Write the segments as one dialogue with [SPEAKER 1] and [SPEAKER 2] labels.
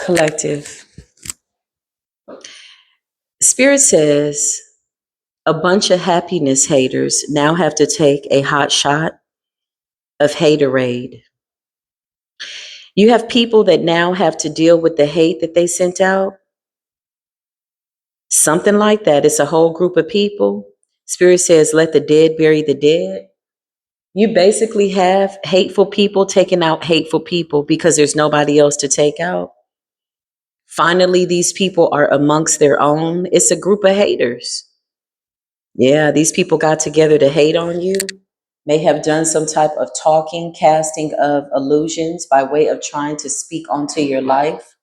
[SPEAKER 1] Collective. Spirit says a bunch of happiness haters now have to take a hot shot of haterade. You have people that now have to deal with the hate that they sent out. Something like that. It's a whole group of people. Spirit says, let the dead bury the dead. You basically have hateful people taking out hateful people because there's nobody else to take out. Finally, these people are amongst their own. It's a group of haters. Yeah, these people got together to hate on you, may have done some type of talking, casting of illusions by way of trying to speak onto your life.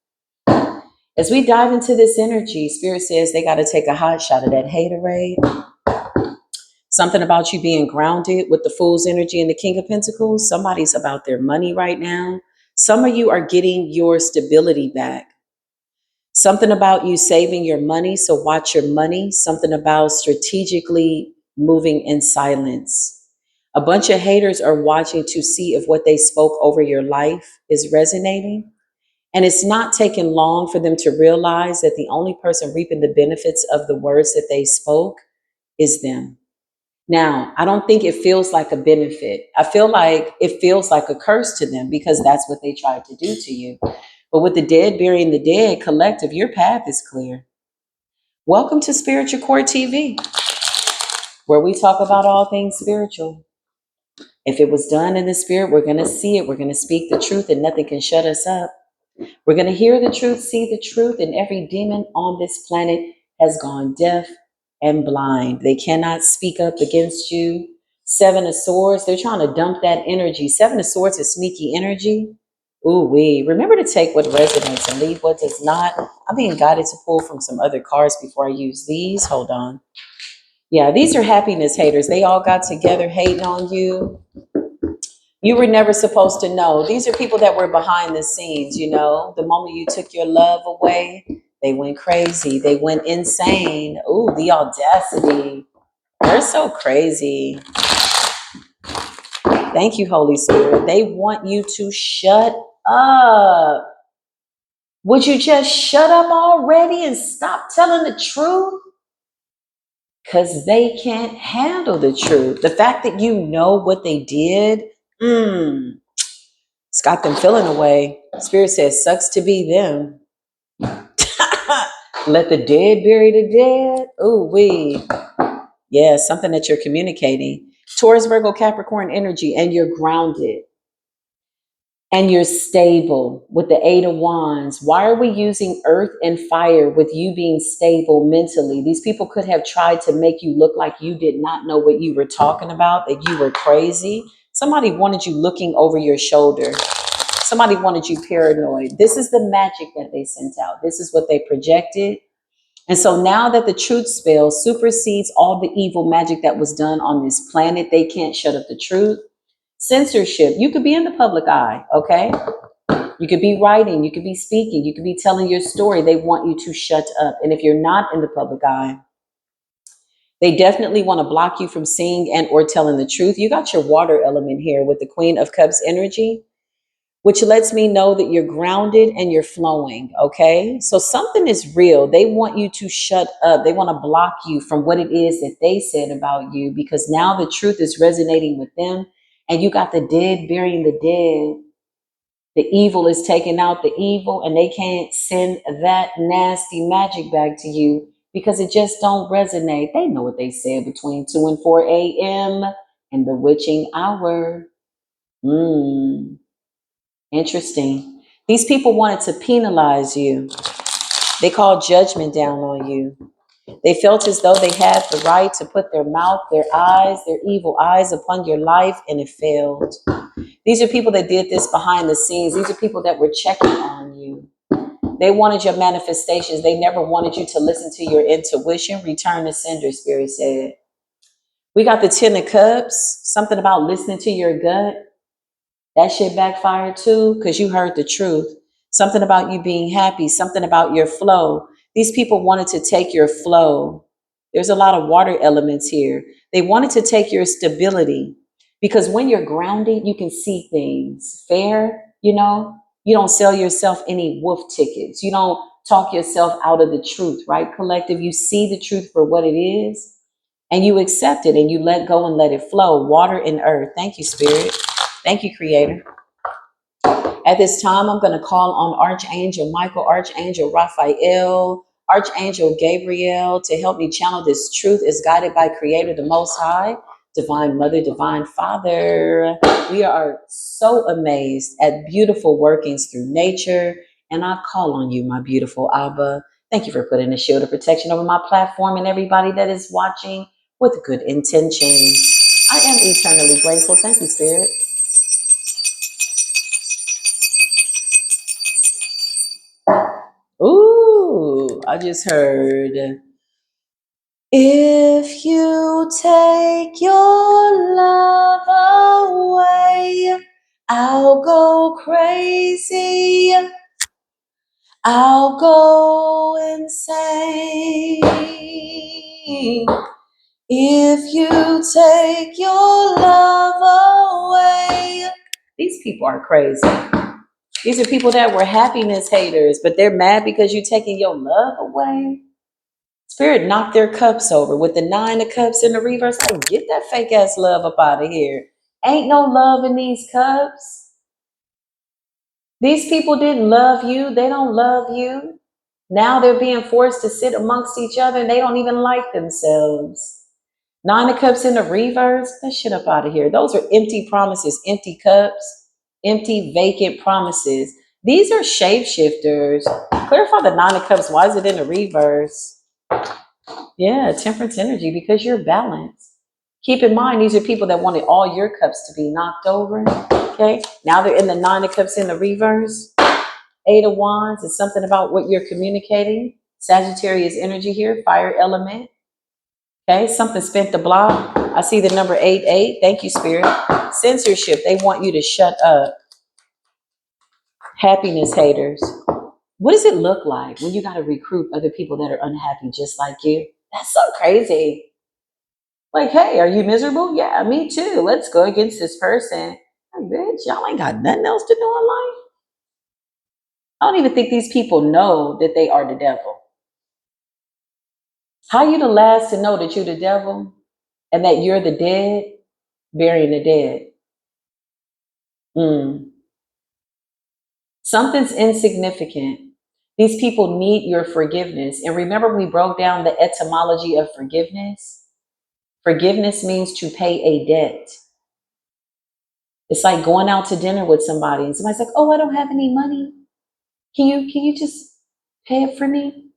[SPEAKER 1] As we dive into this energy, Spirit says they got to take a hot shot of that haterade. Something about you being grounded with the Fool's energy and the King of Pentacles. Somebody's about their money right now. Some of you are getting your stability back. Something about you saving your money, so watch your money. Something about strategically moving in silence. A bunch of haters are watching to see if what they spoke over your life is resonating. And it's not taking long for them to realize that the only person reaping the benefits of the words that they spoke is them. Now, I don't think it feels like a benefit. I feel like it feels like a curse to them because that's what they tried to do to you. But with the dead burying the dead collective, your path is clear. Welcome to Spiritual Core TV, where we talk about all things spiritual. If it was done in the spirit, we're going to see it. We're going to speak the truth and nothing can shut us up. We're going to hear the truth, see the truth, and every demon on this planet has gone deaf and blind. They cannot speak up against you. Seven of Swords, they're trying to dump that energy. Seven of Swords is sneaky energy. Ooh, remember to take what resonates and leave what does not. I'm being guided to pull from some other cards before I use these. Hold on. Yeah, these are happiness haters. They all got together hating on you. You were never supposed to know. These are people that were behind the scenes, you know. The moment you took your love away, they went crazy. They went insane. Ooh, the audacity. They're so crazy. Thank you, Holy Spirit. They want you to shut up. Would you just shut up already and stop telling the truth? Because they can't handle the truth. The fact that you know what they did, it's got them feeling away. Spirit says, sucks to be them. Let the dead bury the dead. Ooh, yeah, something that you're communicating. Taurus, Virgo, Capricorn energy, and you're grounded. And you're stable with the Eight of Wands. Why are we using earth and fire with you being stable mentally? These people could have tried to make you look like you did not know what you were talking about, that you were crazy. Somebody wanted you looking over your shoulder. Somebody wanted you paranoid. This is the magic that they sent out. This is what they projected. And so now that the truth spell supersedes all the evil magic that was done on this planet, they can't shut up the truth. Censorship. You could be in the public eye, okay? You could be writing, you could be speaking, you could be telling your story. They want you to shut up. And if you're not in the public eye, they definitely want to block you from seeing and or telling the truth. You got your water element here with the Queen of Cups energy, which lets me know that you're grounded and you're flowing, okay? So something is real. They want you to shut up. They want to block you from what it is that they said about you because now the truth is resonating with them and you got the dead burying the dead. The evil is taking out the evil and they can't send that nasty magic back to you because it just don't resonate. They know what they said between 2 and 4 a.m. and the witching hour. Interesting. These people wanted to penalize you. They called judgment down on you. They felt as though they had the right to put their mouth, their eyes, their evil eyes upon your life, and it failed. These are people that did this behind the scenes. These are people that were checking on you. They wanted your manifestations. They never wanted you to listen to your intuition. Return to sender, Spirit said. We got the 10 of Cups. Something about listening to your gut. That shit backfired too because you heard the truth. Something about you being happy. Something about your flow. These people wanted to take your flow. There's a lot of water elements here. They wanted to take your stability because when you're grounded, you can see things fair, you know. You don't sell yourself any wolf tickets. You don't talk yourself out of the truth, right, collective? You see the truth for what it is and you accept it and you let go and let it flow. Water and earth. Thank you, Spirit. Thank you, Creator. At this time, I'm going to call on Archangel Michael, Archangel Raphael, Archangel Gabriel to help me channel this truth is guided by Creator, the Most High, Divine Mother, Divine Father. We are so amazed at beautiful workings through nature. And I call on you, my beautiful Abba. Thank you for putting a shield of protection over my platform and everybody that is watching with good intentions. I am eternally grateful. Thank you, Spirit. Ooh, I just heard. If you take your love away, I'll go crazy. I'll go insane. If you take your love away. These people are crazy. These are people that were happiness haters, but they're mad because you're taking your love away. Spirit knocked their cups over with the 9 of cups in the reverse. Like, get that fake ass love up out of here. Ain't no love in these cups. These people didn't love you. They don't love you. Now they're being forced to sit amongst each other and they don't even like themselves. 9 of cups in the reverse. That shit up out of here. Those are empty promises, empty cups, empty vacant promises. These are shapeshifters. Clarify the 9 of cups. Why is it in the reverse? Yeah, temperance energy, because you're balanced. Keep in mind, these are people that wanted all your cups to be knocked over. Okay, now they're in the 9 of cups in the reverse. 8 of wands is something about what you're communicating. Sagittarius energy here, fire element. Okay, something spent the block. I see the number 88. Thank you, Spirit. Censorship, they want you to shut up. Happiness haters. What does it look like when you got to recruit other people that are unhappy just like you? That's so crazy. Like, hey, are you miserable? Yeah, me too. Let's go against this person. Like, bitch, y'all ain't got nothing else to do in life. I don't even think these people know that they are the devil. How you the last to know that you're the devil and that you're the dead burying the dead? Something's insignificant. These people need your forgiveness. And remember, we broke down the etymology of forgiveness. Forgiveness means to pay a debt. It's like going out to dinner with somebody and somebody's like, oh, I don't have any money. Can you just pay it for me?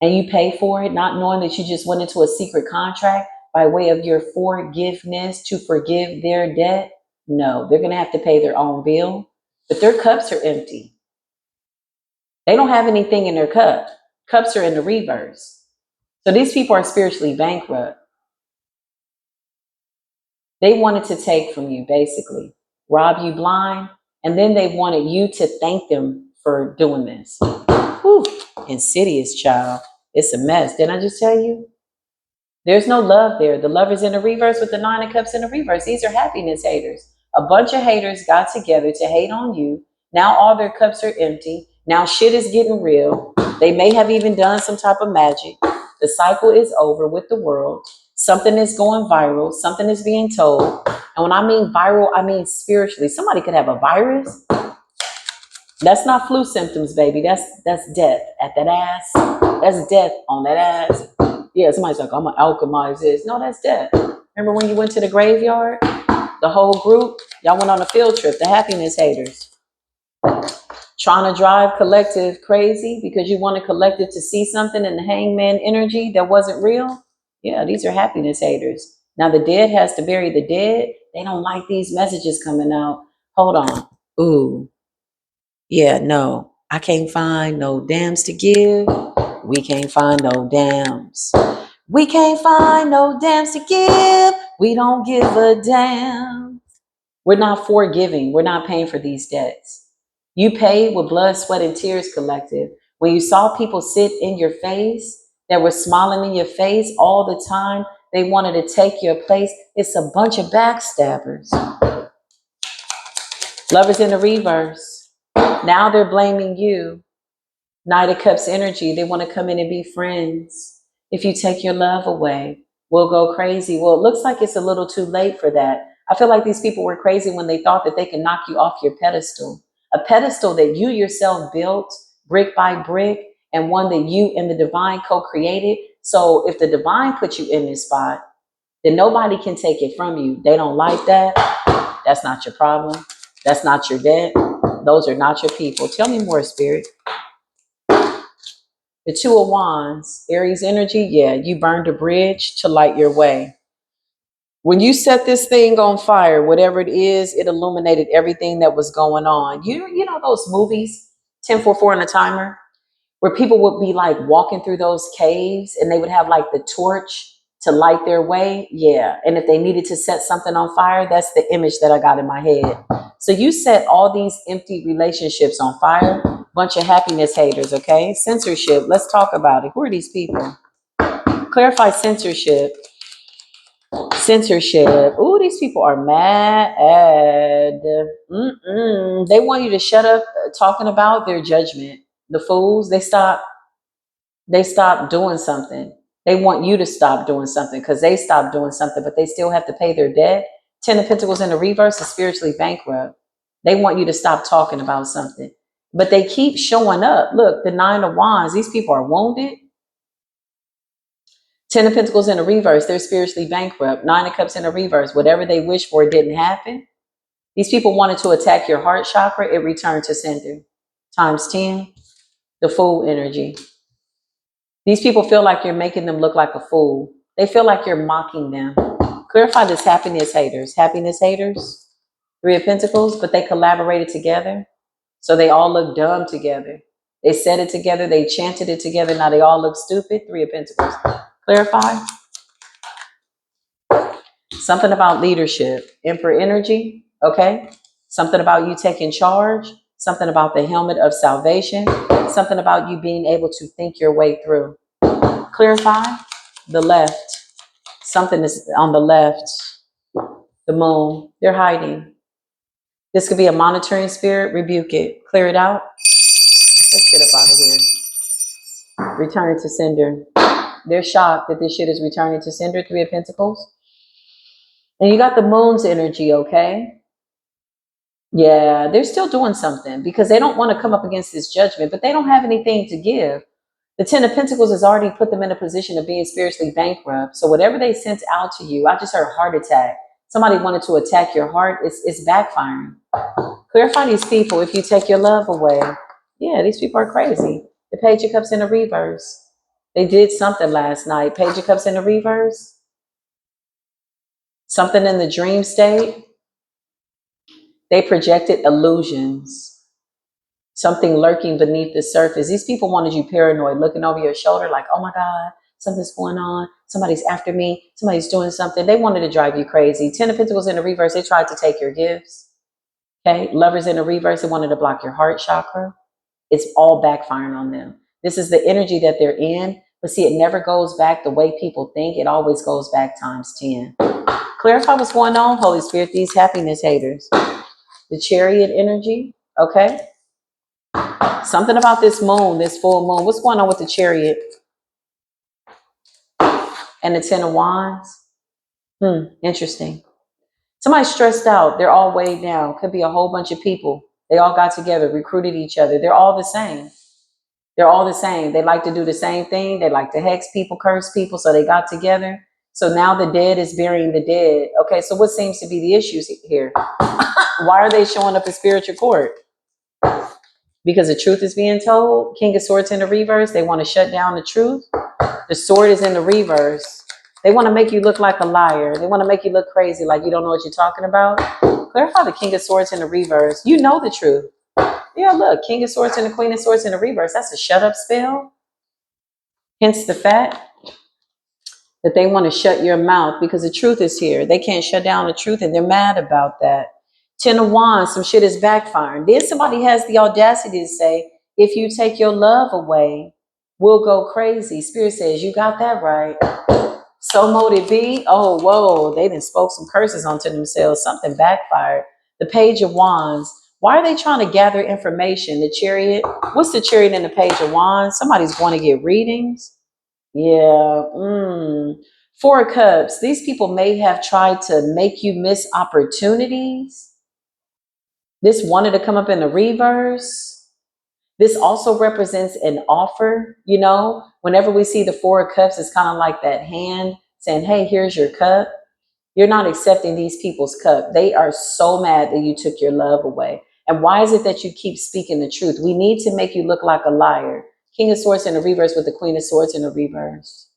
[SPEAKER 1] And you pay for it, not knowing that you just went into a secret contract by way of your forgiveness to forgive their debt. No, they're going to have to pay their own bill, but their cups are empty. They don't have anything in their cup. Cups are in the reverse. So these people are spiritually bankrupt. They wanted to take from you, basically, rob you blind, and then they wanted you to thank them for doing this. Whew, insidious, child. It's a mess. Didn't I just tell you? There's no love there. The love is in the reverse with the 9 of cups in the reverse. These are happiness haters. A bunch of haters got together to hate on you. Now all their cups are empty. Now shit is getting real. They may have even done some type of magic. The cycle is over with the world. Something is going viral. Something is being told. And when I mean viral, I mean spiritually. Somebody could have a virus. That's not flu symptoms, baby. That's death at that ass. That's death on that ass. Yeah, somebody's like, I'm gonna alchemize this. No, that's death. Remember when you went to the graveyard? The whole group, y'all went on a field trip, the happiness haters. Trying to drive collective crazy because you wanted collective to see something in the hangman energy that wasn't real. Yeah, these are happiness haters. Now the dead has to bury the dead. They don't like these messages coming out. Hold on. Ooh. Yeah, no. I can't find no dams to give. We can't find no dams. We can't find no dams to give. We don't give a damn. We're not forgiving. We're not paying for these debts. You paid with blood, sweat, and tears, collective. When you saw people sit in your face that were smiling in your face all the time, they wanted to take your place. It's a bunch of backstabbers. Lovers in the reverse. Now they're blaming you. Knight of Cups energy. They want to come in and be friends. If you take your love away, we'll go crazy. Well, it looks like it's a little too late for that. I feel like these people were crazy when they thought that they could knock you off your pedestal. A pedestal that you yourself built brick by brick, and one that you and the divine co-created. So if the divine put you in this spot, then nobody can take it from you. They don't like that. That's not your problem. That's not your debt. Those are not your people. Tell me more, Spirit. The Two of Wands, Aries energy, yeah, you burned a bridge to light your way. When you set this thing on fire, whatever it is, it illuminated everything that was going on. You know those movies, 10-4-4 and a timer, where people would be like walking through those caves and they would have like the torch to light their way? Yeah. And if they needed to set something on fire, that's the image that I got in my head. So you set all these empty relationships on fire. Bunch of happiness haters, okay? Censorship. Let's talk about it. Who are these people? Clarify censorship. Censorship. Ooh, these people are mad. They want you to shut up talking about their judgment. The fools, they stop doing something. They want you to stop doing something because they stopped doing something, but they still have to pay their debt. 10 of Pentacles in the reverse is spiritually bankrupt. They want you to stop talking about something, but they keep showing up. Look, the 9 of Wands, these people are wounded. 10 of Pentacles in the reverse, they're spiritually bankrupt. 9 of Cups in the reverse, whatever they wished for didn't happen. These people wanted to attack your heart chakra, it returned to sender. Times 10, the Fool energy. These people feel like you're making them look like a fool. They feel like you're mocking them. Clarify this, happiness haters. Happiness haters, 3 of Pentacles, but they collaborated together. So they all look dumb together. They said it together. They chanted it together. Now they all look stupid. 3 of Pentacles. Clarify. Something about leadership. Emperor energy. Okay. Something about you taking charge. Something about the helmet of salvation. Something about you being able to think your way through. Clarify. The left. Something is on the left. The moon. They're hiding. This could be a monitoring spirit. Rebuke it. Clear it out. Let's get up out of here. Return it to sender. They're shocked that this shit is returning to sender. 3 of Pentacles. And you got the moon's energy, okay? Yeah, they're still doing something because they don't want to come up against this judgment, but they don't have anything to give. The 10 of Pentacles has already put them in a position of being spiritually bankrupt. So whatever they sent out to you, I just heard heart attack. Somebody wanted to attack your heart. It's backfiring. Clarify these people if you take your love away. Yeah, these people are crazy. The Page of Cups in the reverse. They did something last night. Page of Cups in the reverse. Something in the dream state. They projected illusions. Something lurking beneath the surface. These people wanted you paranoid, looking over your shoulder like, oh my God, something's going on. Somebody's after me. Somebody's doing something. They wanted to drive you crazy. 10 of Pentacles in the reverse. They tried to take your gifts. Okay. Lovers in the reverse. They wanted to block your heart chakra. It's all backfiring on them. This is the energy that they're in. But see, it never goes back the way people think. It always goes back times 10. Clarify what's going on, Holy Spirit, these happiness haters. The Chariot energy, okay? Something about this moon, this full moon. What's going on with the Chariot? And the 10 of Wands? Interesting. Somebody's stressed out. They're all weighed down. Could be a whole bunch of people. They all got together, recruited each other. They're all the same. They're all the same. They like to do the same thing. They like to hex people, curse people. So they got together. So now the dead is burying the dead. Okay, so what seems to be the issues here? Why are they showing up in spiritual court? Because the truth is being told. King of Swords in the reverse. They want to shut down the truth. The sword is in the reverse. They want to make you look like a liar. They want to make you look crazy, like you don't know what you're talking about. Clarify the King of Swords in the reverse. You know the truth. Yeah, look, King of Swords and the Queen of Swords in the reverse. That's a shut up spell. Hence the fact that they want to shut your mouth because the truth is here. They can't shut down the truth and they're mad about that. 10 of Wands, some shit is backfiring. Then somebody has the audacity to say, if you take your love away, we'll go crazy. Spirit says, you got that right. So mote it be. Oh, whoa, they done spoke some curses onto themselves. Something backfired. The Page of Wands. Why are they trying to gather information? The Chariot. What's the Chariot and the Page of Wands? Somebody's going to get readings. Yeah. Four of Cups. These people may have tried to make you miss opportunities. This wanted to come up in the reverse. This also represents an offer. Whenever we see the Four of Cups, it's kind of like that hand saying, hey, here's your cup. You're not accepting these people's cup. They are so mad that you took your love away. And why is it that you keep speaking the truth? We need to make you look like a liar. King of Swords in the reverse with the Queen of Swords in the reverse.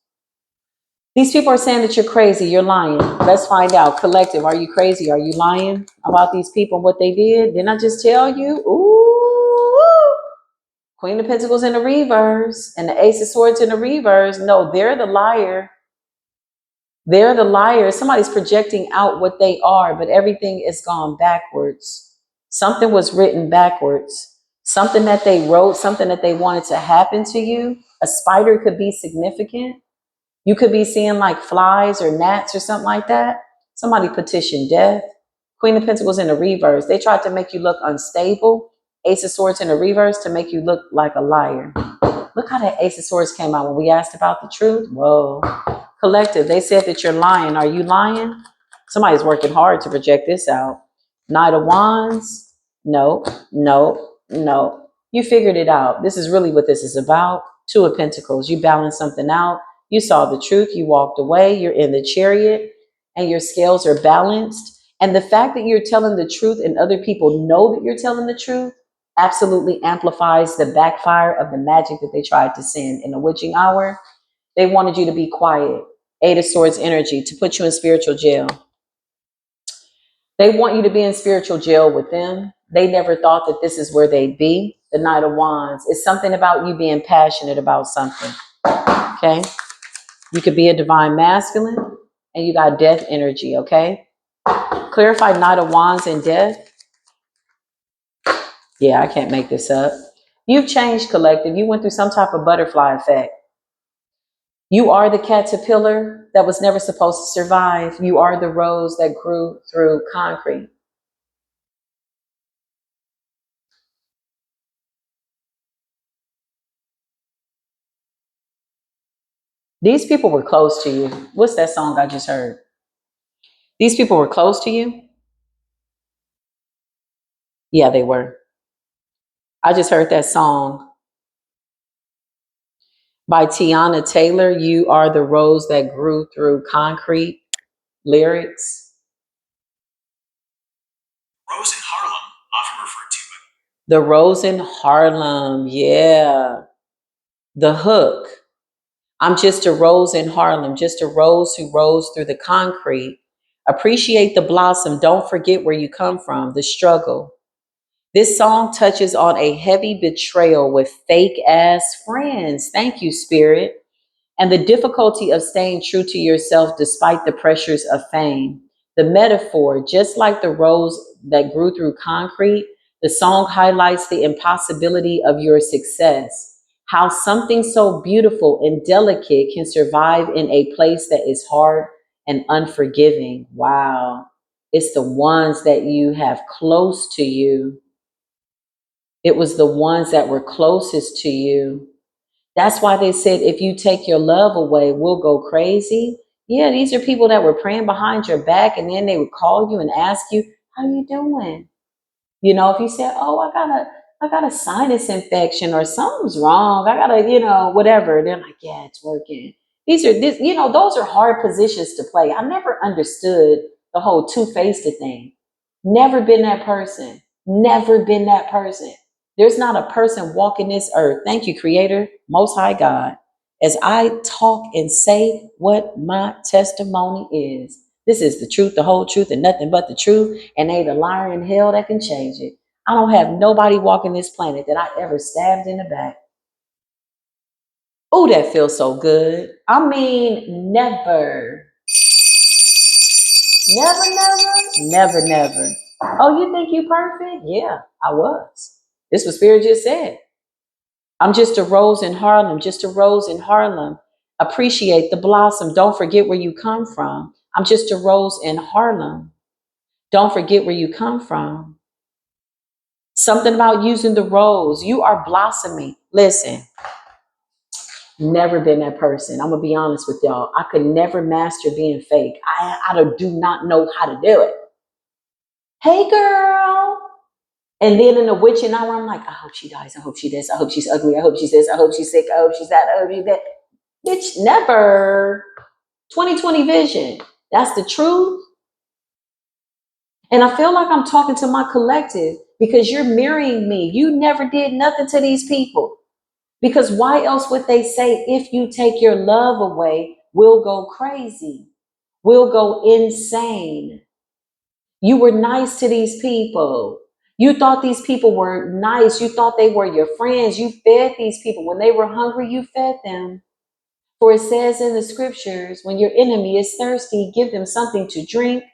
[SPEAKER 1] These people are saying that you're crazy. You're lying. Let's find out. Collective, are you crazy? Are you lying about these people and what they did? Didn't I just tell you? Ooh. Queen of Pentacles in the reverse and the Ace of Swords in the reverse. No, they're the liar. They're the liar. Somebody's projecting out what they are, but everything is gone backwards. Something was written backwards. Something that they wrote, something that they wanted to happen to you. A spider could be significant. You could be seeing like flies or gnats or something like that. Somebody petitioned death. Queen of Pentacles in the reverse. They tried to make you look unstable. Ace of Swords in the reverse to make you look like a liar. Look how that Ace of Swords came out when we asked about the truth. Whoa. Collective, they said that you're lying. Are you lying? Somebody's working hard to project this out. Knight of Wands. No, no, no. You figured it out. This is really what this is about. Two of Pentacles. You balanced something out. You saw the truth. You walked away. You're in the Chariot and your scales are balanced. And the fact that you're telling the truth and other people know that you're telling the truth absolutely amplifies the backfire of the magic that they tried to send in the witching hour. They wanted you to be quiet. Eight of Swords energy to put you in spiritual jail. They want you to be in spiritual jail with them. They never thought that this is where they'd be. The Knight of Wands. It's something about you being passionate about something. Okay? You could be a divine masculine and you got death energy. Okay? Clarify Knight of Wands and death. Yeah, I can't make this up. You've changed, collective. You went through some type of butterfly effect. You are the caterpillar that was never supposed to survive. You are the rose that grew through concrete. These people were close to you. What's that song I just heard? These people were close to you? Yeah, they were. I just heard that song by Tiana Taylor, You Are the Rose That Grew Through Concrete lyrics.
[SPEAKER 2] Rose in Harlem, often referred to.
[SPEAKER 1] The Rose in Harlem, yeah. The hook. I'm just a rose in Harlem, just a rose who rose through the concrete. Appreciate the blossom. Don't forget where you come from, the struggle. This song touches on a heavy betrayal with fake ass friends. Thank you, Spirit. And the difficulty of staying true to yourself despite the pressures of fame. The metaphor, just like the rose that grew through concrete, the song highlights the impossibility of your success. How something so beautiful and delicate can survive in a place that is hard and unforgiving. Wow. It's the ones that you have close to you. It was the ones that were closest to you. That's why they said, if you take your love away, we'll go crazy. Yeah, these are people that were praying behind your back, and then they would call you and ask you, how you doing? If you said, oh, I got a sinus infection or something's wrong. I got a, whatever. They're like, yeah, it's working. Those are hard positions to play. I never understood the whole two-faced thing. Never been that person. Never been that person. There's not a person walking this earth. Thank you, Creator, Most High God. As I talk and say what my testimony is. This is the truth, the whole truth, and nothing but the truth. And ain't a liar in hell that can change it. I don't have nobody walking this planet that I ever stabbed in the back. Oh, that feels so good. I mean, never. Never. Oh, you think you perfect? Yeah, I was. This was Spirit just said. I'm just a rose in Harlem, just a rose in Harlem. Appreciate the blossom. Don't forget where you come from. I'm just a rose in Harlem. Don't forget where you come from. Something about using the rose. You are blossoming. Listen, never been that person. I'm going to be honest with y'all. I could never master being fake. I do not know how to do it. Hey, girl. And then in the witching hour, I'm like, I hope she dies. I hope she this. I hope she's ugly. I hope she's this. I hope she's sick. I hope she's that. I hope she's that. Bitch, never. 2020 vision. That's the truth. And I feel like I'm talking to my collective because you're mirroring me. You never did nothing to these people. Because why else would they say, if you take your love away, we'll go crazy, we'll go insane? You were nice to these people. You thought these people were nice. You thought they were your friends. You fed these people. When they were hungry, you fed them. For it says in the scriptures, when your enemy is thirsty, give them something to drink.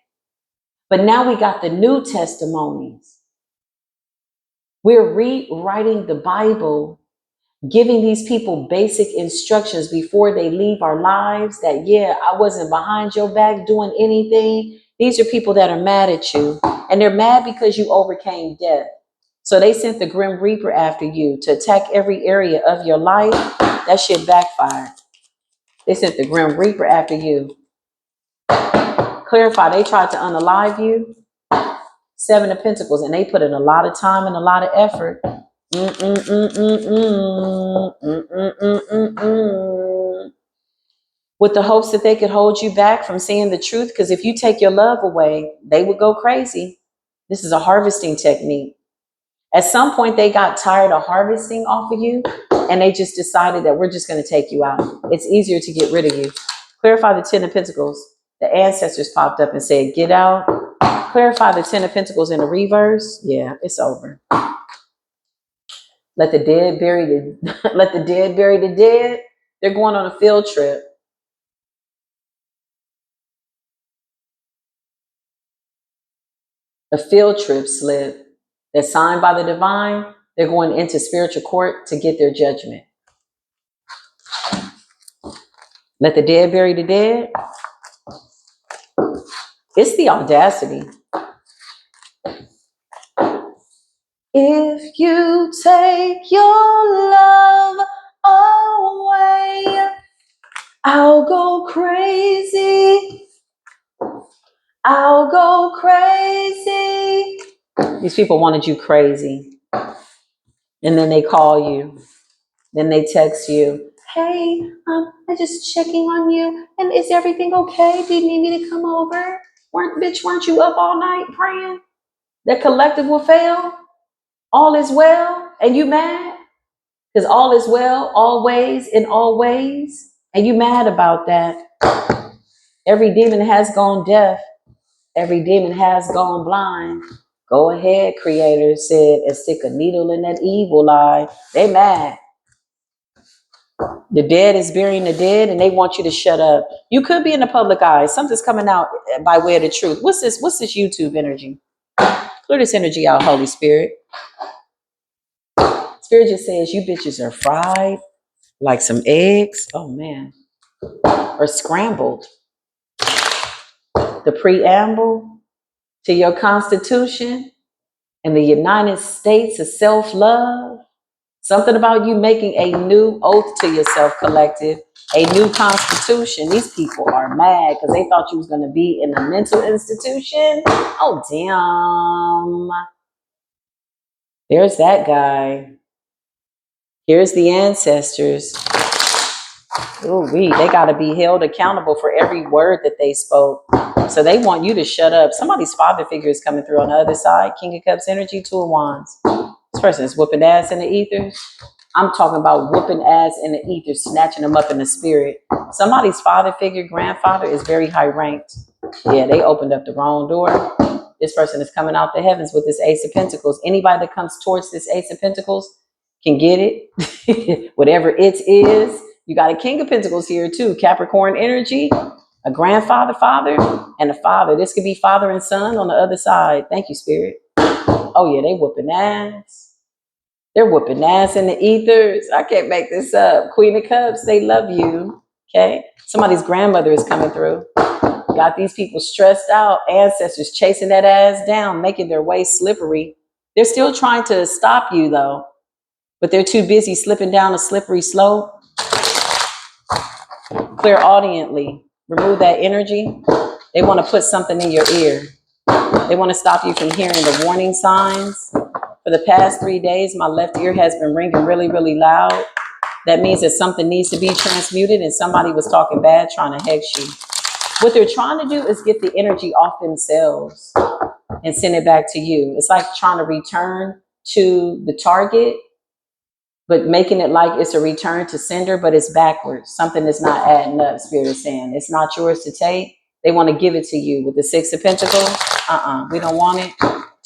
[SPEAKER 1] But now we got the new testimonies. We're rewriting the Bible, giving these people basic instructions before they leave our lives that, yeah, I wasn't behind your back doing anything. These are people that are mad at you, and they're mad because you overcame death. So they sent the Grim Reaper after you to attack every area of your life. That shit backfired. They sent the Grim Reaper after you. Clarify, they tried to unalive you. 7 of Pentacles, and they put in a lot of time and a lot of effort. With the hopes that they could hold you back from seeing the truth, because if you take your love away, they would go crazy. This is a harvesting technique. At some point, they got tired of harvesting off of you, and they just decided that we're just going to take you out. It's easier to get rid of you. Clarify the 10 of Pentacles. The ancestors popped up and said, get out. Clarify the 10 of Pentacles in the reverse. Yeah, it's over. Let the dead bury the let the dead bury the dead. They're going on a field trip. A field trip slip that's signed by the divine. They're going into spiritual court to get their judgment. Let the dead bury the dead. It's the audacity. If you take your love away, I'll go crazy. I'll go crazy. These people wanted you crazy. And then they call you. Then they text you. Hey, I'm just checking on you. And is everything okay? Do you need me to come over? Weren't you up all night praying that collective will fail? All is well. And you mad? Because all is well, always, in all ways. And you mad about that. Every demon has gone deaf. Every demon has gone blind. Go ahead, Creator said, and stick a needle in that evil eye. They mad. The dead is burying the dead, and they want you to shut up. You could be in the public eye. Something's coming out by way of the truth. What's this YouTube energy? Clear this energy out, Holy Spirit. Spirit just says you bitches are fried like some eggs. Oh, man. Or scrambled. The preamble to your Constitution and the United States of self-love. Something about you making a new oath to yourself, collective, a new constitution. These people are mad because they thought you was going to be in a mental institution. Oh, damn. There's that guy. Here's the ancestors. Ooh, they got to be held accountable for every word that they spoke. So they want you to shut up. Somebody's father figure is coming through on the other side. King of Cups energy, 2 of Wands. This person is whooping ass in the ethers. I'm talking about whooping ass in the ether, snatching them up in the spirit. Somebody's father figure, grandfather, is very high ranked. Yeah, they opened up the wrong door. This person is coming out the heavens with this Ace of Pentacles. Anybody that comes towards this Ace of Pentacles can get it. Whatever it is. You got a King of Pentacles here too. Capricorn energy, a grandfather, father, and a father. This could be father and son on the other side. Thank you, Spirit. Oh yeah, they whooping ass. They're whooping ass in the ethers. I can't make this up. Queen of Cups, they love you. Okay? Somebody's grandmother is coming through. Got these people stressed out, ancestors chasing that ass down, making their way slippery. They're still trying to stop you though, but they're too busy slipping down a slippery slope. Clairaudiently, remove that energy. They want to put something in your ear. They want to stop you from hearing the warning signs. For the past 3 days, my left ear has been ringing really, really loud. That means that something needs to be transmuted and somebody was talking bad trying to hex you. What they're trying to do is get the energy off themselves and send it back to you. It's like trying to return to the target, but making it like it's a return to sender, but it's backwards. Something is not adding up, Spirit is saying. It's not yours to take. They want to give it to you with the Six of Pentacles. We don't want it.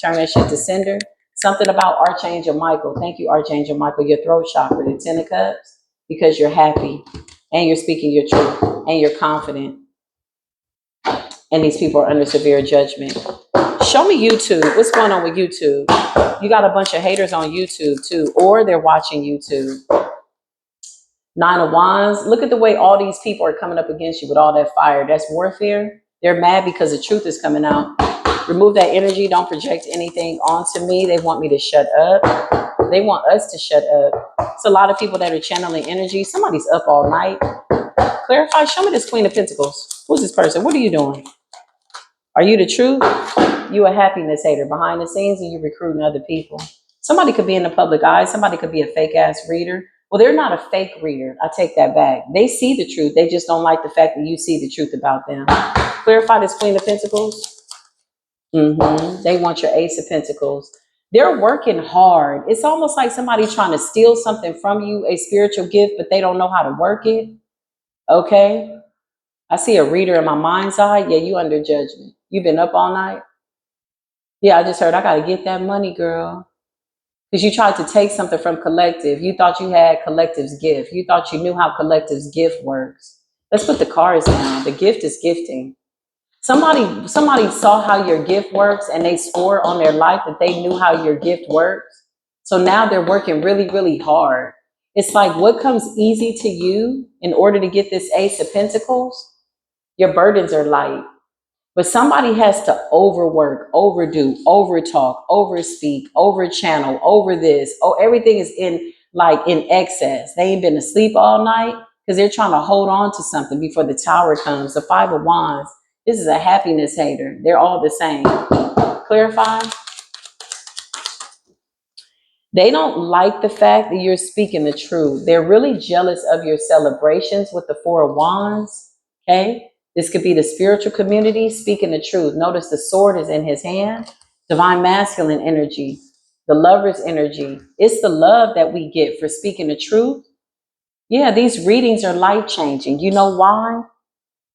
[SPEAKER 1] Turn that shit to sender. Something about Archangel Michael. Thank you, Archangel Michael. Your throat chakra, the Ten of Cups, because you're happy and you're speaking your truth and you're confident. And these people are under severe judgment. Show me YouTube. What's going on with YouTube? You got a bunch of haters on YouTube too, or they're watching YouTube. Nine of Wands. Look at the way all these people are coming up against you with all that fire. That's warfare. They're mad because the truth is coming out. Remove that energy. Don't project anything onto me. They want me to shut up. They want us to shut up. It's a lot of people that are channeling energy. Somebody's up all night. Clarify. Show me this Queen of Pentacles. Who's this person? What are you doing? Are you the truth? You a happiness hater behind the scenes and you recruiting other people. Somebody could be in the public eye. Somebody could be a fake ass reader. Well, they're not a fake reader. I take that back. They see the truth. They just don't like the fact that you see the truth about them. Clarify this Queen of Pentacles. They want your Ace of Pentacles. They're working hard. It's almost like somebody trying to steal something from you, a spiritual gift, but they don't know how to work it. Okay? I see a reader in my mind's eye. Yeah, you under judgment. You've been up all night. Yeah, I just heard I got to get that money, girl. Because you tried to take something from collective. You thought you had collective's gift. You thought you knew how collective's gift works. Let's put the cards down. The gift is gifting. Somebody saw how your gift works and they swore on their life that they knew how your gift works. So now they're working really, really hard. It's like what comes easy to you in order to get this Ace of Pentacles, your burdens are light. But somebody has to overwork, overdo, overtalk, overspeak, overchannel, over this. Oh, everything is in excess. They ain't been asleep all night because they're trying to hold on to something before the Tower comes. The Five of Wands. This is a happiness hater. They're all the same. Clarify. They don't like the fact that you're speaking the truth. They're really jealous of your celebrations with the Four of Wands. Okay. This could be the spiritual community speaking the truth. Notice the sword is in his hand. Divine masculine energy, the lover's energy. It's the love that we get for speaking the truth. Yeah, these readings are life-changing. You know why?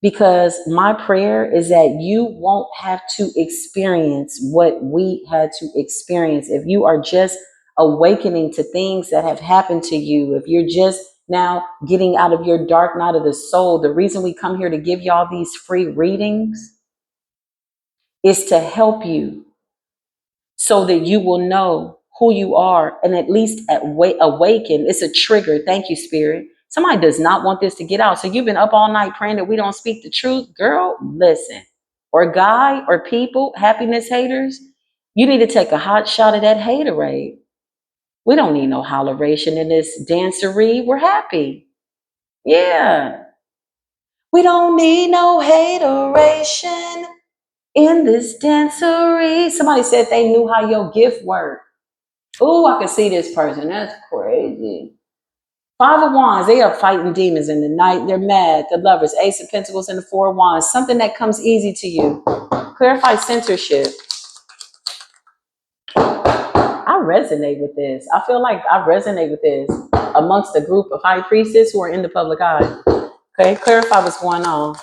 [SPEAKER 1] Because my prayer is that you won't have to experience what we had to experience. If you are just awakening to things that have happened to you, if you're just now getting out of your dark night of the soul, the reason we come here to give y'all these free readings is to help you so that you will know who you are and at least awaken. It's a trigger. Thank you, Spirit. Somebody does not want this to get out. So you've been up all night praying that we don't speak the truth. Girl, listen. Or guy or people, happiness haters, you need to take a hot shot of that haterade. We don't need no holleration in this dancery. We're happy. Yeah. We don't need no hateration in this dancery. Somebody said they knew how your gift worked. Oh, I can see this person. That's crazy. Five of Wands, they are fighting demons in the night. They're mad. The Lovers, Ace of Pentacles, and the Four of Wands. Something that comes easy to you. Clarify censorship. I resonate with this. I feel like I resonate with this amongst a group of high priestesses who are in the public eye. Okay, clarify what's going on.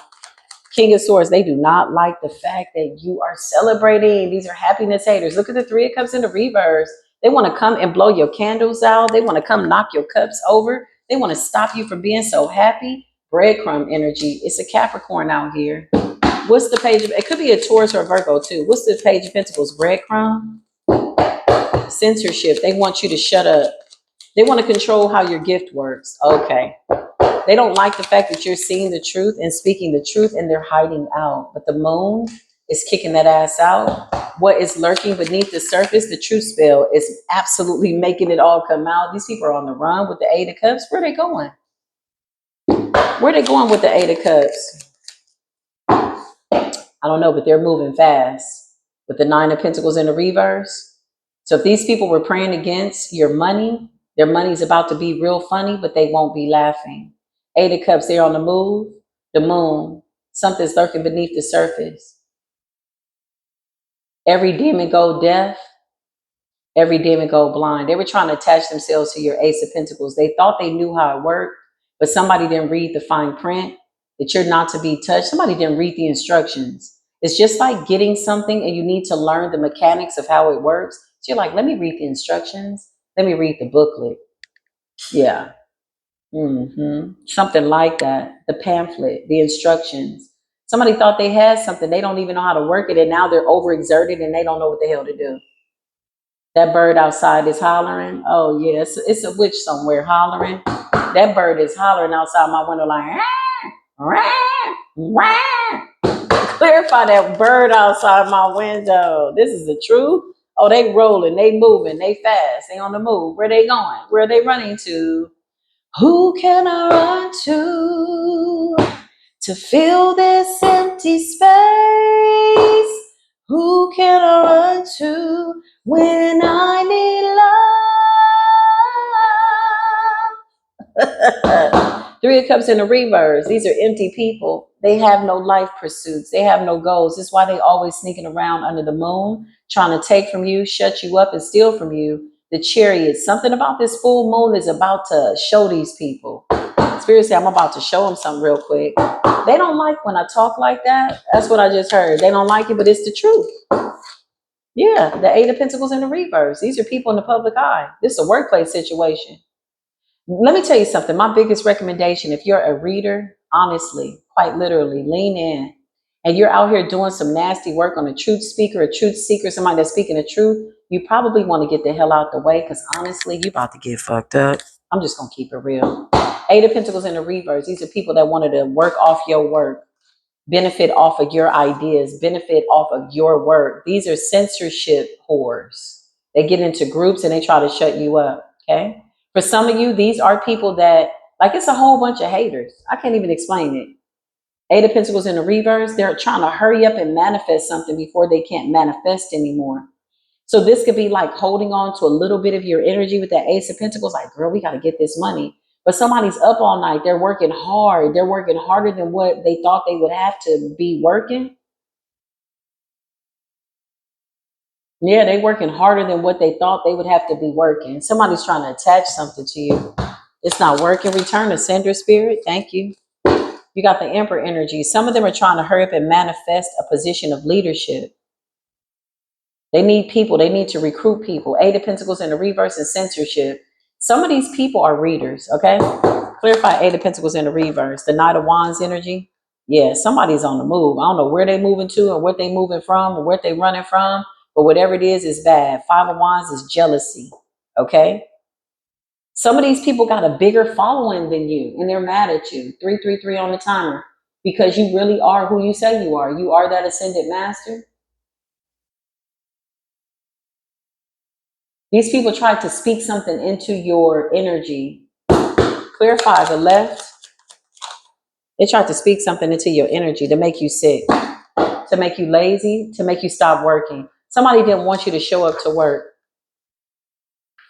[SPEAKER 1] King of Swords, they do not like the fact that you are celebrating. These are happiness haters. Look at the Three of Cups in the reverse. They want to come and blow your candles out. They want to come knock your cups over. They want to stop you from being so happy. Breadcrumb energy. It's a Capricorn out here. What's the page of, it could be a Taurus or a Virgo too. What's the Page of Pentacles? Breadcrumb. Censorship. They want you to shut up. They want to control how your gift works. Okay. They don't like the fact that you're seeing the truth and speaking the truth, and they're hiding out. But the moon is kicking that ass out. What is lurking beneath the surface, the truth spell, is absolutely making it all come out. These people are on the run with the Eight of Cups. Where are they going? Where are they going with the Eight of Cups? I don't know, but they're moving fast with the Nine of Pentacles in the reverse. So if these people were praying against your money, their money's about to be real funny, but they won't be laughing. Eight of Cups, they're on the move. The moon, something's lurking beneath the surface. Every demon go deaf. Every demon go blind. They were trying to attach themselves to your Ace of Pentacles. They thought they knew how it worked, but somebody didn't read the fine print that you're not to be touched. Somebody didn't read the instructions. It's just like getting something and you need to learn the mechanics of how it works. So you're like, let me read the instructions. Let me read the booklet. Yeah. Something like that. The pamphlet, the instructions. Somebody thought they had something. They don't even know how to work it. And now they're overexerted and they don't know what the hell to do. That bird outside is hollering. Oh, yeah, it's a witch somewhere hollering. That bird is hollering outside my window like, rah, rah. Clarify that bird outside my window. This is the truth. Oh, they rolling, they moving, they fast, they on the move. Where they going? Where are they running to? Who can I run to fill this empty space? Who can I run to when I need love? Three of Cups in the reverse. These are empty people. They have no life pursuits. They have no goals. This is why they always sneaking around under the moon, trying to take from you, shut you up, and steal from you. The Chariot. Something about this full moon is about to show these people. Spirit said, I'm about to show them something real quick. They don't like when I talk like that. That's what I just heard. They don't like it, but it's the truth. Yeah, the Eight of Pentacles in the reverse. These are people in the public eye. This is a workplace situation. Let me tell you something. My biggest recommendation, if you're a reader, honestly, quite literally, lean in. And you're out here doing some nasty work on a truth speaker, a truth seeker, somebody that's speaking the truth, you probably want to get the hell out the way because honestly, you're about to get fucked up. I'm just going to keep it real. Eight of Pentacles in the reverse. These are people that wanted to work off your work, benefit off of your ideas, benefit off of your work. These are censorship whores. They get into groups and they try to shut you up. Okay. For some of you, these are people that, like, it's a whole bunch of haters. I can't even explain it. Eight of Pentacles in the reverse. They're trying to hurry up and manifest something before they can't manifest anymore. So this could be like holding on to a little bit of your energy with that Ace of Pentacles. Like, girl, we got to get this money. But somebody's up all night. They're working hard. They're working harder than what they thought they would have to be working. Yeah, they're working harder than what they thought they would have to be working. Somebody's trying to attach something to you. It's not working. Return to sender, spirit. Thank you. You got the Emperor energy. Some of them are trying to hurry up and manifest a position of leadership. They need people. They need to recruit people. Eight of Pentacles in the reverse and censorship. Some of these people are readers, okay? Clarify Eight of Pentacles in the reverse. The Knight of Wands energy. Yeah, somebody's on the move. I don't know where they're moving to or what they're moving from or what they're running from, but whatever it is bad. Five of Wands is jealousy, okay? Some of these people got a bigger following than you and they're mad at you. 333 on the timer because you really are who you say you are. You are that ascended master. These people tried to speak something into your energy. Clarify the left. They tried to speak something into your energy to make you sick, to make you lazy, to make you stop working. Somebody didn't want you to show up to work.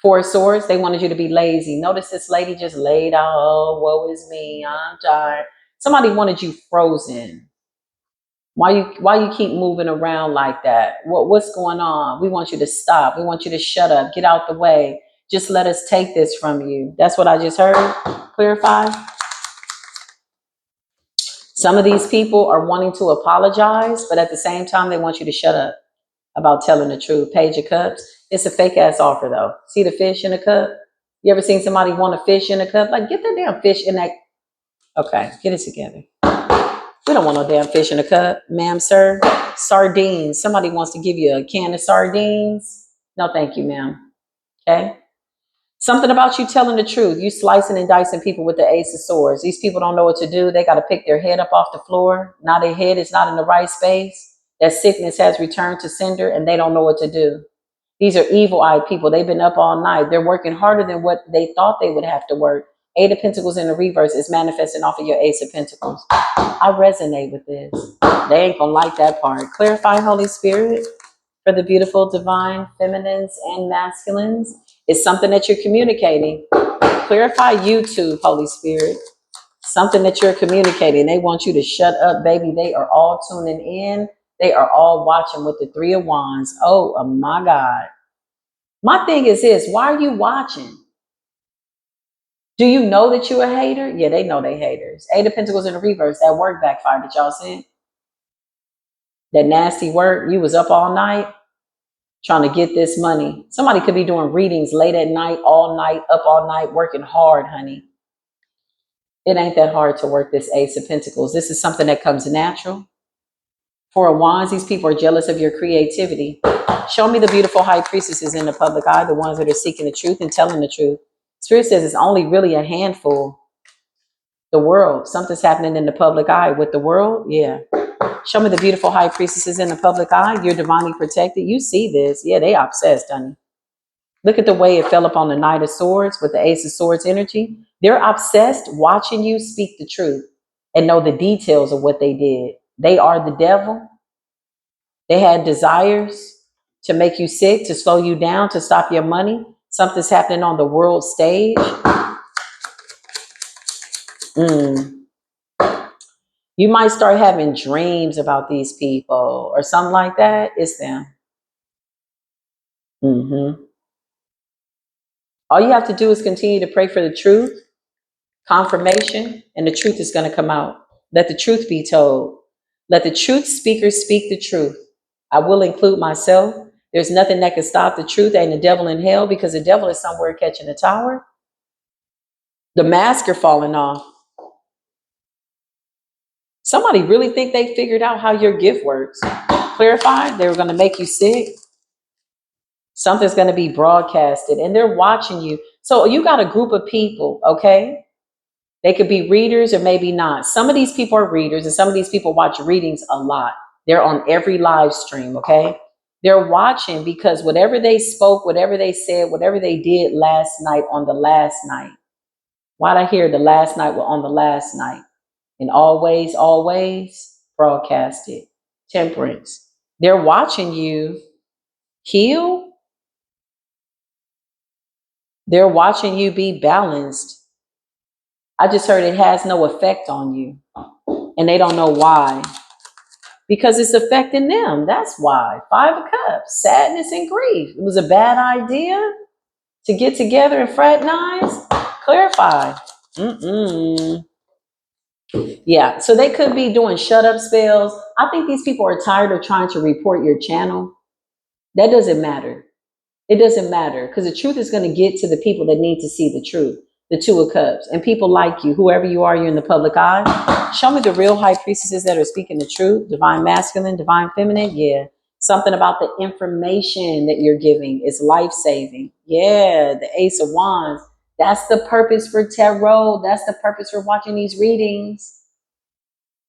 [SPEAKER 1] Four of Swords, they wanted you to be lazy. Notice this lady just laid out, oh, woe is me, I'm tired. Somebody wanted you frozen. Why you keep moving around like that? What's going on? We want you to stop. We want you to shut up. Get out the way. Just let us take this from you. That's what I just heard. Clarify. Some of these people are wanting to apologize, but at the same time, they want you to shut up about telling the truth. Page of Cups. It's a fake ass offer though. See the fish in a cup? You ever seen somebody want a fish in a cup? Like, get that damn fish in that. Okay, get it together. We don't want no damn fish in a cup, ma'am, sir. Sardines. Somebody wants to give you a can of sardines. No, thank you, ma'am. Okay. Something about you telling the truth. You slicing and dicing people with the Ace of Swords. These people don't know what to do. They got to pick their head up off the floor. Now their head is not in the right space. That sickness has returned to sender and they don't know what to do. These are evil-eyed people. They've been up all night. They're working harder than what they thought they would have to work. Eight of Pentacles in the reverse is manifesting off of your Ace of Pentacles. I resonate with this. They ain't gonna like that part. Clarify, Holy Spirit, for the beautiful divine feminines and masculines. It's something that you're communicating. Clarify YouTube, Holy Spirit. Something that you're communicating. They want you to shut up, baby. They are all tuning in. They are all watching with the Three of Wands. Oh my God. My thing is this, why are you watching? Do you know that you're a hater? Yeah, they know they haters. Eight of Pentacles in the reverse, that work backfire that y'all sent. That nasty work, you was up all night trying to get this money. Somebody could be doing readings late at night, up all night, working hard, honey. It ain't that hard to work this Ace of Pentacles. This is something that comes natural. Four of Wands, these people are jealous of your creativity. Show me the beautiful high priestesses in the public eye, the ones that are seeking the truth and telling the truth. Spirit says it's only really a handful. The world, something's happening in the public eye with the world. Yeah. Show me the beautiful high priestesses in the public eye. You're divinely protected. You see this. Yeah, they obsessed, honey. Look at the way it fell upon the Knight of Swords with the Ace of Swords energy. They're obsessed watching you speak the truth and know the details of what they did. They are the devil. They had desires to make you sick, to slow you down, to stop your money. Something's happening on the world stage. You might start having dreams about these people or something like that. It's them. All you have to do is continue to pray for the truth, confirmation, and the truth is going to come out. Let the truth be told. Let the truth speakers speak the truth. I will include myself. There's nothing that can stop the truth. Ain't the devil in hell, because the devil is somewhere catching a tower. The mask are falling off. Somebody really think they figured out how your gift works. Clarified, they were going to make you sick. Something's going to be broadcasted and they're watching you. So you got a group of people, okay? They could be readers or maybe not. Some of these people are readers and some of these people watch readings a lot. They're on every live stream, okay? They're watching because whatever they spoke, whatever they said, whatever they did last night on the last night. Why'd I hear the last night on the last night? And always broadcasted. Temperance. They're watching you heal. They're watching you be balanced. I just heard it has no effect on you. And they don't know why. Because it's affecting them. That's why. Five of Cups, sadness and grief. It was a bad idea to get together and fraternize. Clarify. Yeah, so they could be doing shut up spells. I think these people are tired of trying to report your channel. That doesn't matter. It doesn't matter because the truth is going to get to the people that need to see the truth. The Two of Cups and people like you, whoever you are, you're in the public eye. Show me the real high priestesses that are speaking the truth. Divine masculine, divine feminine. Yeah. Something about the information that you're giving is life-saving. Yeah. The Ace of Wands. That's the purpose for tarot. That's the purpose for watching these readings.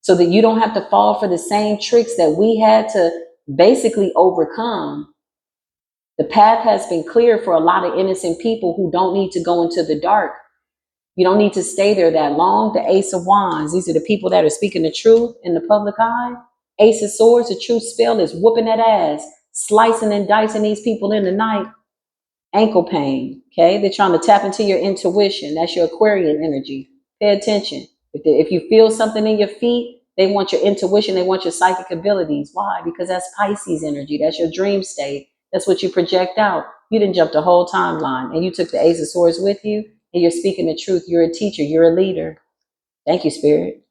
[SPEAKER 1] So that you don't have to fall for the same tricks that we had to basically overcome. The path has been clear for a lot of innocent people who don't need to go into the dark. You don't need to stay there that long. The Ace of Wands, these are the people that are speaking the truth in the public eye. Ace of Swords, the truth spell is whooping that ass, slicing and dicing these people in the night. Ankle pain, okay? They're trying to tap into your intuition. That's your Aquarian energy. Pay attention. If you feel something in your feet, they want your intuition. They want your psychic abilities. Why? Because that's Pisces energy. That's your dream state. That's what you project out. You didn't jump the whole timeline and you took the Ace of Swords with you and you're speaking the truth. You're a teacher. You're a leader. Thank you, Spirit.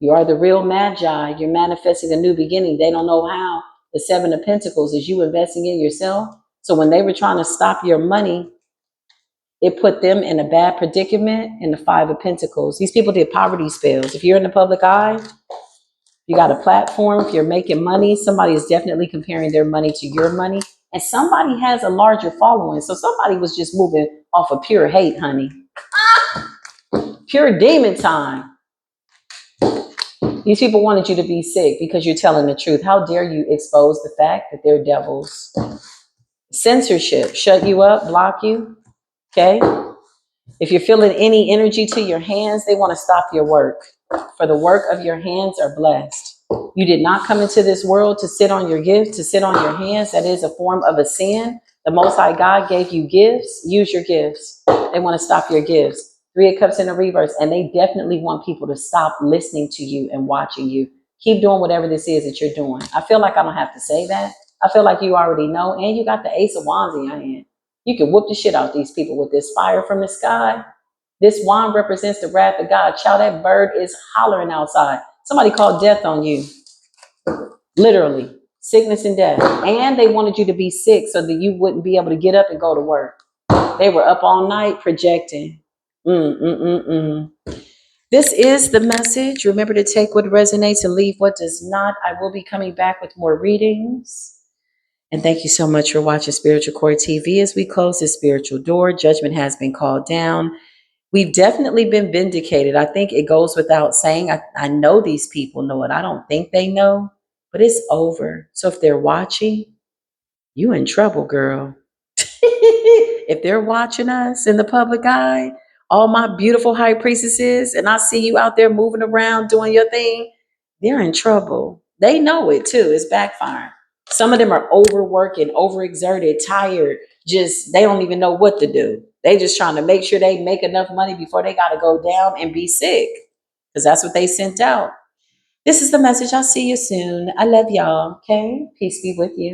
[SPEAKER 1] You are the real magi. You're manifesting a new beginning. They don't know how. The Seven of Pentacles is you investing in yourself. So when they were trying to stop your money, it put them in a bad predicament in the Five of Pentacles. These people did poverty spells. If you're in the public eye, you got a platform, if you're making money, somebody is definitely comparing their money to your money And somebody has a larger following. So somebody was just moving off of pure hate, honey. Pure demon time. These people wanted you to be sick because you're telling the truth. How dare you expose the fact that they're devils? Censorship, shut you up, block you. Okay? If you're feeling any energy to your hands, they want to stop your work. For the work of your hands are blessed. You did not come into this world to sit on your gift, to sit on your hands. That is a form of a sin. The Most High God gave you gifts. Use your gifts. They want to stop your gifts. Three of Cups in the reverse. And they definitely want people to stop listening to you and watching you. Keep doing whatever this is that you're doing. I feel like I don't have to say that. I feel like you already know. And you got the Ace of Wands in your hand. You can whoop the shit out these people with this fire from the sky. This wand represents the wrath of God. Child, that bird is hollering outside. Somebody called death on you. Literally. Sickness and death. And they wanted you to be sick so that you wouldn't be able to get up and go to work. They were up all night projecting. This is the message. Remember to take what resonates and leave what does not. I will be coming back with more readings. And thank you so much for watching Spiritual Core TV. As we close this spiritual door, judgment has been called down. We've definitely been vindicated. I think it goes without saying. I know these people know it. I don't think they know, but it's over. So if they're watching, you in trouble, girl. If they're watching us in the public eye, all my beautiful high priestesses, and I see you out there moving around doing your thing, they're in trouble. They know it too. It's backfiring. Some of them are overworking, overexerted, tired. Just, they don't even know what to do. They just trying to make sure they make enough money before they got to go down and be sick. Because that's what they sent out. This is the message. I'll see you soon. I love y'all. Okay. Peace be with you.